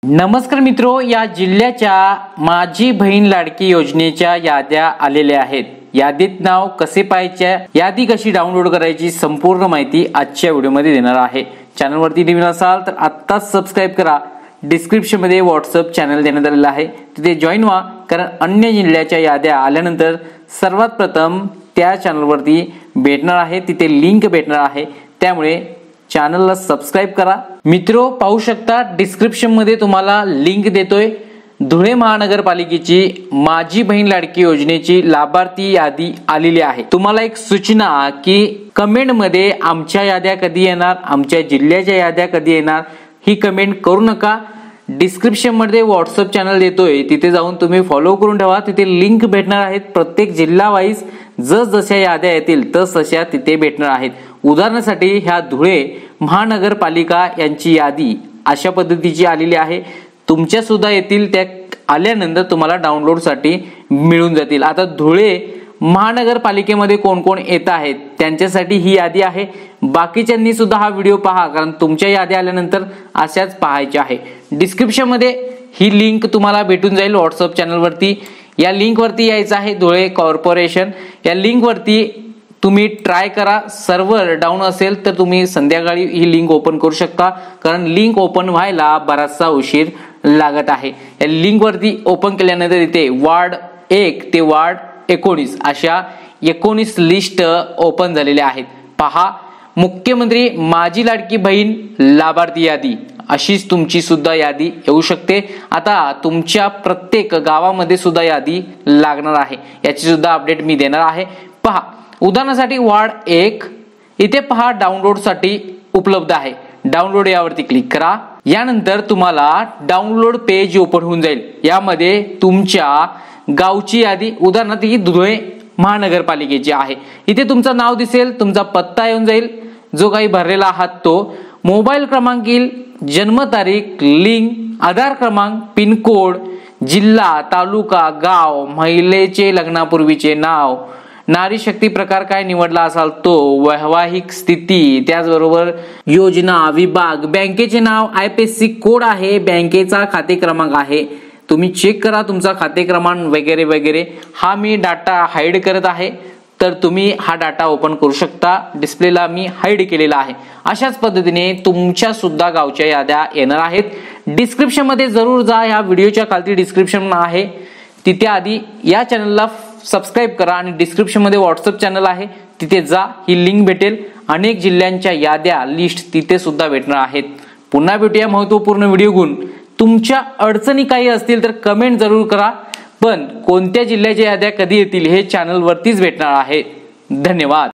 नमस्कार मित्रो, या जिल्ह्याच्या माझी बहीण लाडकी योजनेच्या याद्या आलेल्या आहेत। यादीत नाव कसे पाहायचे, यादी कशी डाउनलोड करायची, संपूर्ण माहिती आजच्या व्हिडिओमध्ये देणार आहे। चॅनलवरती नवीन असाल तर आत्ताच सबस्क्राइब करा। डिस्क्रिप्शन मध्ये व्हॉट्सअप चॅनल देण्यात आलेला आहे, तिथे जॉइन व्हा, कारण अन्य जिल्ह्याच्या याद्या आल्यानंतर सर्वात प्रथम त्या चॅनलवरती भेटणार आहे, तिथे लिंक भेटणार आहे, त्यामुळे चॅनलला सबस्क्राइब करा। मित्रो, पाहू शकता डिस्क्रिप्शन मध्ये तुम्हाला लिंक देतोय। धुळे महानगरपालिकेची माझी बहीण लाडकी योजनेची लाभार्थी यादी आलेली आहे। तुम्हाला एक सूचना की कमेंट मध्ये आमच्या याद्या कधी येणार, आमच्या जिल्ह्याच्या याद्या कधी येणार ही कमेंट करू नका। डिस्क्रिप्शन मध्ये व्हॉट्सअप चॅनल देतोय, तिथे जाऊन तुम्ही फॉलो करून ठेवा, तिथे लिंक भेटणार आहेत। प्रत्येक जिल्हा वाईज जसजशा याद्या येतील तसतशा तिथे भेटणार आहेत। उदाहरणासाठी ह्या धुळे महानगरपालिका यांची यादी अशा पद्धतीची आलेली आहे। तुमच्या सुद्धा येतील, त्या आल्यानंतर तुम्हाला डाउनलोड साठी मिळून जातील। आता धुळे महानगरपालिकेमध्ये कोण कोण येत आहेत त्यांच्यासाठी ही यादी आहे। बाकीच्यांनी सुद्धा हा व्हिडिओ पहा, कारण तुमच्या यादी आल्यानंतर अशाच पाहायच्या आहे। डिस्क्रिप्शन मध्ये ही लिंक तुम्हाला भेटून जाईल व्हॉट्सअप चॅनल वरती। या लिंक वरती यायचं आहे, धुळे कॉर्पोरेशन या लिंक वरती तुम्ही ट्राय करा। सर्व्हर डाऊन असेल तर तुम्ही संध्याकाळी ही लिंक ओपन करू शकता, कारण लिंक ओपन व्हायला बराचसा उशीर लागत आहे। या लिंक वरती ओपन केल्यानंतर इथे वार्ड 1 ते वार्ड 19 अशा 19 लिस्ट ओपन झालेल्या आहेत। पहा, मुख्यमंत्री माझी लाडकी बहीण लाभार्थी यादी अशीच तुमची सुद्धा यादी येऊ शकते। आता तुमच्या प्रत्येक गावामध्ये सुद्धा यादी लागणार आहे, याची सुद्धा अपडेट मी देणार आहे। पहा, उदाहरणासाठी वार्ड 1 इथे पहा डाउनलोड साठी उपलब्ध आहे। डाउनलोड यावरती क्लिक करा। यानंतर तुम्हाला डाउनलोड पेज ओपन होऊन जाईल। यामध्ये तुमच्या गावची यादी, उदाहरणार्थ ही धुळे महानगरपालिकेची आहे, इथे तुमचं नाव दिसेल, तुमचा पत्ता येऊन जाईल, जो काही भरलेला आहात तो, मोबाईल क्रमांक येईल, जन्मतारीख, लिंग, आधार क्रमांक, पिनकोड, जिल्हा, तालुका, गाव, महिलेचे लग्नापूर्वीचे नाव, नारी शक्ती प्रकार काय निवडला असाल तो, वैवाहिक स्थिती, त्याचबरोबर योजना, विभाग, बँकेचे नाव, IFSC कोड आहे, बँकेचा खाते क्रमांक आहे, तुम्ही चेक करा तुमचा खाते क्रमांक वगैरे वगैरे। हा मी डाटा हाईड करत आहे, तर तुम्ही हा डाटा ओपन करू शकता। डिस्प्लेला मी हाईड केलेला आहे। अशाच पद्धतीने तुमच्या सुद्धा गावच्या याद्या येणार आहेत। डिस्क्रिप्शन मध्ये जरूर जा, ह्या व्हिडिओच्या खाली डिस्क्रिप्शन आहे, तिथे आधी या चॅनलला सबस्क्राइब करा आणि डिस्क्रिप्शन मध्ये व्हॉट्सअप चॅनल आहे, तिथे जा, ही लिंक भेटेल। अनेक जिल्ह्यांच्या याद्या लिस्ट तिथे सुद्धा भेटणार आहेत। पुन्हा भेटूया महत्त्वपूर्ण व्हिडिओ घेऊन। तुमच्या अडचणी काही असतील तर कमेंट जरूर करा, पण कोणत्या जिल्ह्याच्या याद्या कधी येतील हे चॅनल वरतीच भेटणार आहे। धन्यवाद।